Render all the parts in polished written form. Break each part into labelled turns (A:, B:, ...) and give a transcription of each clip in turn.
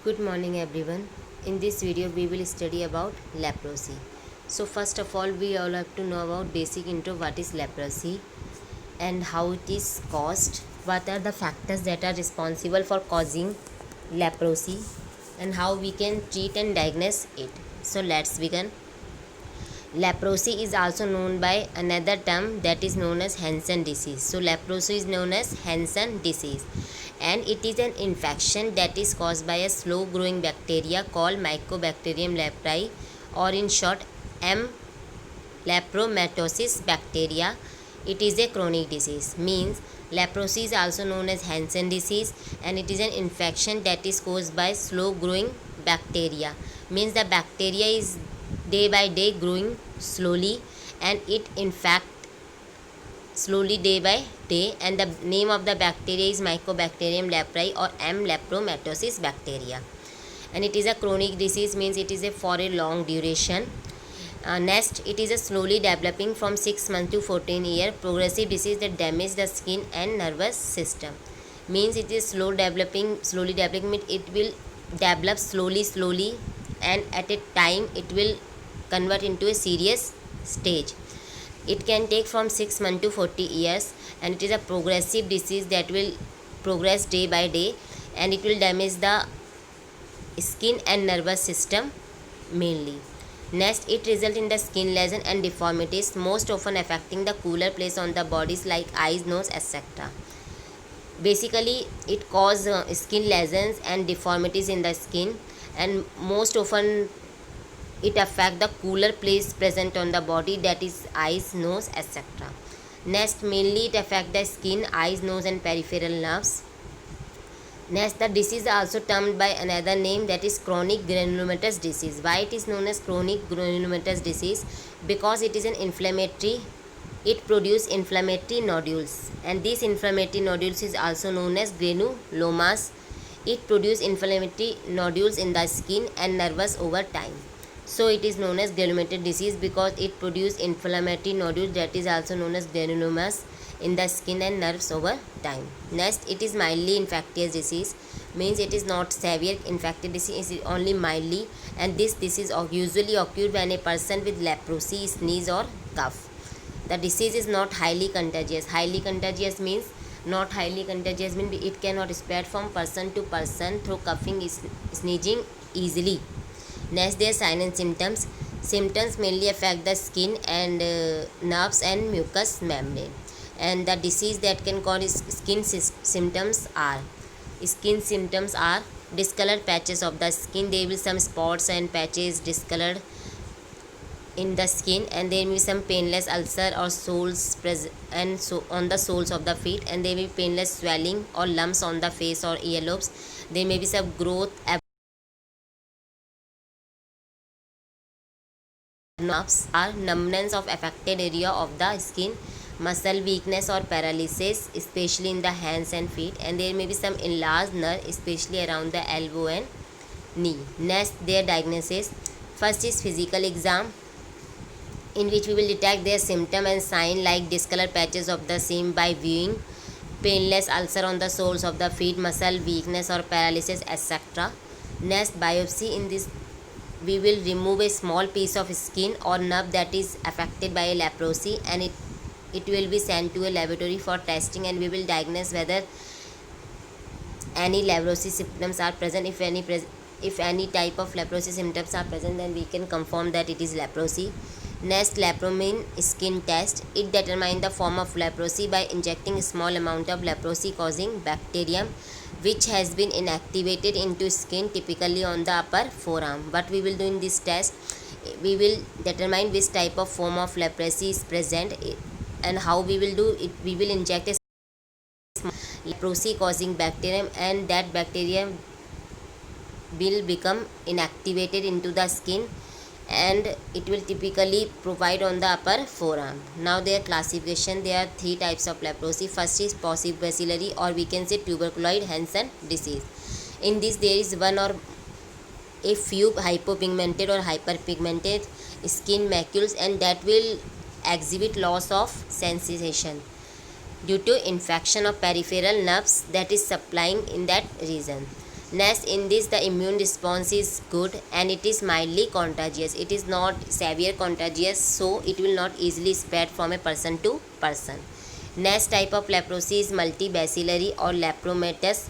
A: Good morning everyone. In this video we will study about leprosy. So first of all we all have to know about basic intro what is leprosy and how it is caused, what are the factors that are responsible for causing leprosy and how we can treat and diagnose it. So let's begin. Leprosy is also known by another term that is known as Hansen disease. So leprosy is known as Hansen disease and it is an infection that is caused by a slow growing bacteria called Mycobacterium leprae, or in short M. lepromatosis bacteria. It is a chronic disease, means leprosy is also known as Hansen disease and it is an infection that is caused by slow growing bacteria, means the bacteria is day by day growing slowly and it infect slowly day by day, and the name of the bacteria is Mycobacterium leprae or M. lepromatosis bacteria, and it is a chronic disease, means it is for a long duration. Next, it is a slowly developing from 6 months to 14 year progressive disease that damage the skin and nervous system, means it is slowly developing means it will develop slowly and at a time it will convert into a serious stage. It can take from 6 months to 40 years and it is a progressive disease that will progress day by day and it will damage the skin and nervous system mainly. Next, it results in the skin lesion and deformities, most often affecting the cooler place on the bodies like eyes, nose, etc. Basically, it causes skin lesions and deformities in the skin, and most often it affect the cooler place present on the body, that is eyes, nose, etc. Next, mainly it affect the skin, eyes, nose and peripheral nerves. Next, the disease is also termed by another name, that is chronic granulomatous disease. Why it is known as chronic granulomatous disease? Because it is an inflammatory, it produces inflammatory nodules, and these inflammatory nodules is also known as granulomas. It produces inflammatory nodules in the skin and nerves over time. So it is known as granulomatous disease because it produces inflammatory nodules, that is also known as granulomas, in the skin and nerves over time. Next, it is mildly infectious disease, means it is not severe infectious disease, it is only mildly, and this disease usually occurs when a person with leprosy sneeze or cough. The disease is not highly contagious. Highly contagious means not highly contagious means it cannot spread from person to person through coughing, sneezing easily. Next, their signs and symptoms. Symptoms mainly affect the skin and nerves and mucous membrane. And the disease that can cause symptoms are discolored patches of the skin. There will be some spots and patches discolored in the skin, and there will be some painless ulcer or soles and so on the soles of the feet, and there will be painless swelling or lumps on the face or earlobes. There may be some growth nerves are numbness of affected area of the skin, muscle weakness or paralysis, especially in the hands and feet, and there may be some enlarged nerve, especially around the elbow and knee. Next, their diagnosis. First is physical exam, in which we will detect their symptom and sign like discolored patches of the skin by viewing, painless ulcer on the soles of the feet, muscle weakness or paralysis, etc. Next, biopsy. In this we will remove a small piece of skin or nerve that is affected by a leprosy, and it will be sent to a laboratory for testing, and we will diagnose whether any leprosy symptoms are present. If any type of leprosy symptoms are present, then we can confirm that it is leprosy. Next, lepromin skin test. It determines the form of leprosy by injecting a small amount of leprosy causing bacterium which has been inactivated into skin, typically on the upper forearm. What we will do in this test, we will determine which type of form of leprosy is present, and how we will do it. We will inject a leprosy causing bacterium, and that bacterium will become inactivated into the skin, and it will typically provide on the upper forearm. Now their classification, there are three types of leprosy. First is paucibacillary, or we can say tuberculoid Hansen disease. In this, there is one or a few hypopigmented or hyperpigmented skin macules, and that will exhibit loss of sensation due to infection of peripheral nerves that is supplying in that region. Next, in this the immune response is good and it is mildly contagious. It is not severe contagious, so it will not easily spread from a person to person. Next type of leprosy is multibacillary or lepromatous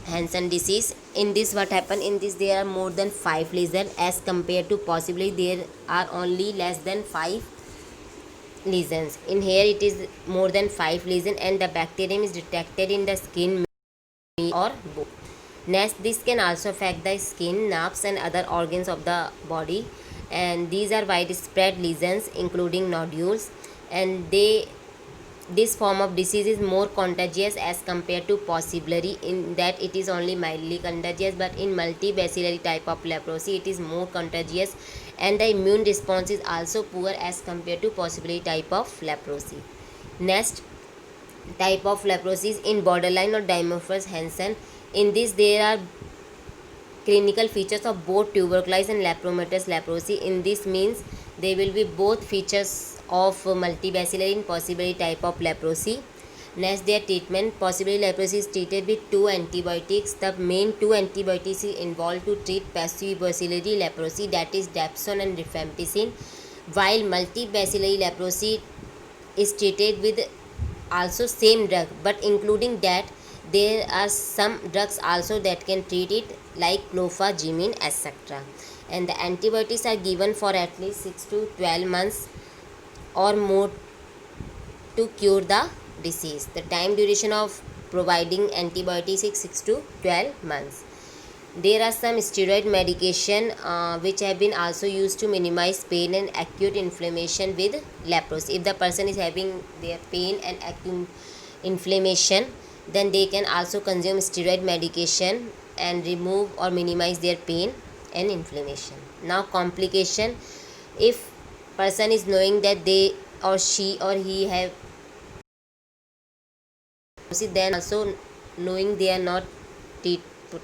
A: Hansen disease. In this what happen, in this there are more than 5 lesions as compared to possibly there are only less than 5 lesions. In here it is more than 5 lesions and the bacterium is detected in the skin or both. Next, this can also affect the skin, nerves and other organs of the body, and these are widespread lesions including nodules, and this form of disease is more contagious as compared to possibly in that it is only mildly contagious, but in multibacillary type of leprosy it is more contagious and the immune response is also poor as compared to possibly type of leprosy. Next type of leprosy is in borderline or dimorphous Hansen. In this there are clinical features of both tuberculosis and lepromatous leprosy. In this means there will be both features of multibacillary and possibly type of leprosy. Next, their treatment. Possibly leprosy is treated with 2 antibiotics. The main 2 antibiotics is involved to treat passivobacillary leprosy, that is dapsone and rifampicin, while multibacillary leprosy is treated with also same drug, but including that there are some drugs also that can treat it like clofazimine etc. And the antibiotics are given for at least 6 to 12 months or more to cure the disease. The time duration of providing antibiotics is 6 to 12 months. There are some steroid medication which have been also used to minimize pain and acute inflammation with leprosy. If the person is having their pain and acute inflammation, then they can also consume steroid medication and remove or minimize their pain and inflammation. Now complication, if person is knowing that they or she or he have, then also knowing they are not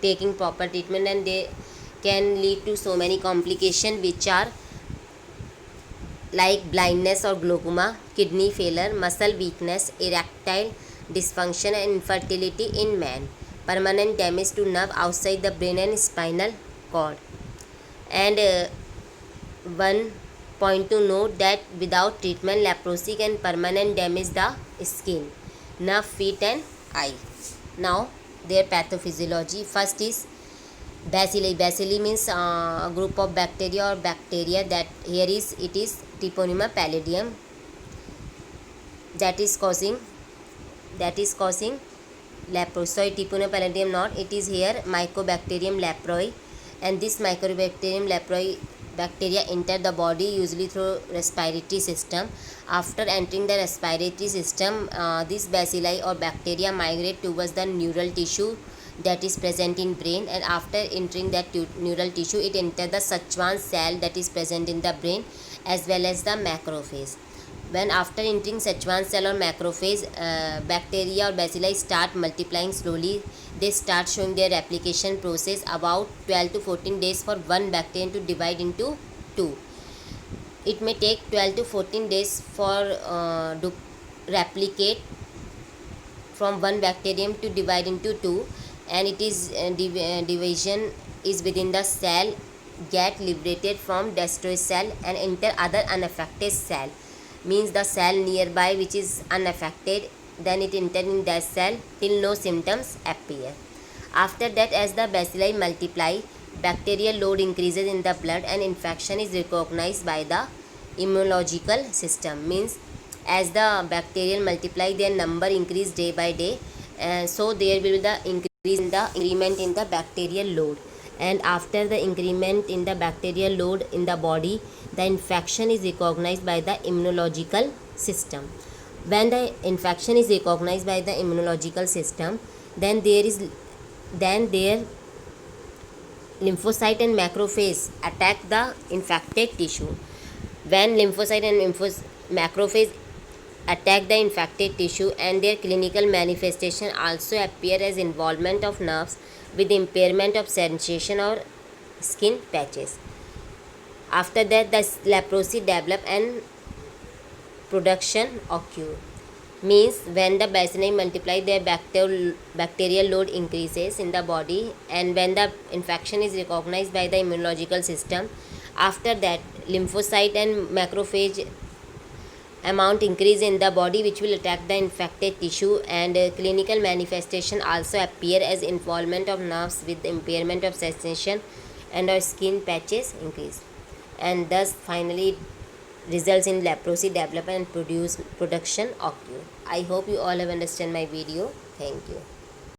A: taking proper treatment, and they can lead to so many complications which are like blindness or glaucoma, kidney failure, muscle weakness, erectile dysfunction and infertility in man, permanent damage to nerve outside the brain and spinal cord. And one point to note that without treatment leprosy can permanent damage the skin, nerve, feet and eye. Now their pathophysiology. First is bacilli. Bacilli means a group of bacteria or bacteria that here is it is Treponema pallidum that is causing leprosy. Sorry, Treponema pallidum not, it is here Mycobacterium leproi, and this Mycobacterium leproi bacteria enter the body usually through respiratory system. After entering the respiratory system, this bacilli or bacteria migrate towards the neural tissue that is present in brain, and after entering that neural tissue it enters the Schwann cell that is present in the brain as well as the macrophage. When after entering Schwann cell or macrophage, bacteria or bacilli start multiplying slowly. They start showing their replication process about 12 to 14 days for one bacterium to divide into 2. It may take 12 to 14 days for to replicate from one bacterium to divide into 2, and it is division is within the cell, get liberated from destroyed cell and enter other unaffected cell, means the cell nearby which is unaffected, then it enter in that cell till no symptoms appear. After that, as the bacilli multiply, bacterial load increases in the blood and infection is recognized by the immunological system, means as the bacterial multiply their number increase day by day, so there will be the increment in the bacterial load, and after the increment in the bacterial load in the body, the infection is recognized by the immunological system. When the infection is recognized by the immunological system, then their lymphocyte and macrophage attack the infected tissue. When lymphocyte and macrophage attack the infected tissue, and their clinical manifestation also appear as involvement of nerves with impairment of sensation or skin patches. After that, the leprosy develop and production occur. means when the bacilli multiply, their bacterial load increases in the body, and when the infection is recognized by the immunological system, after that lymphocyte and macrophage amount increase in the body, which will attack the infected tissue, and clinical manifestation also appear as involvement of nerves with impairment of sensation, and our skin patches increase, and thus finally results in leprosy development and production occur. I hope you all have understand my video. Thank you.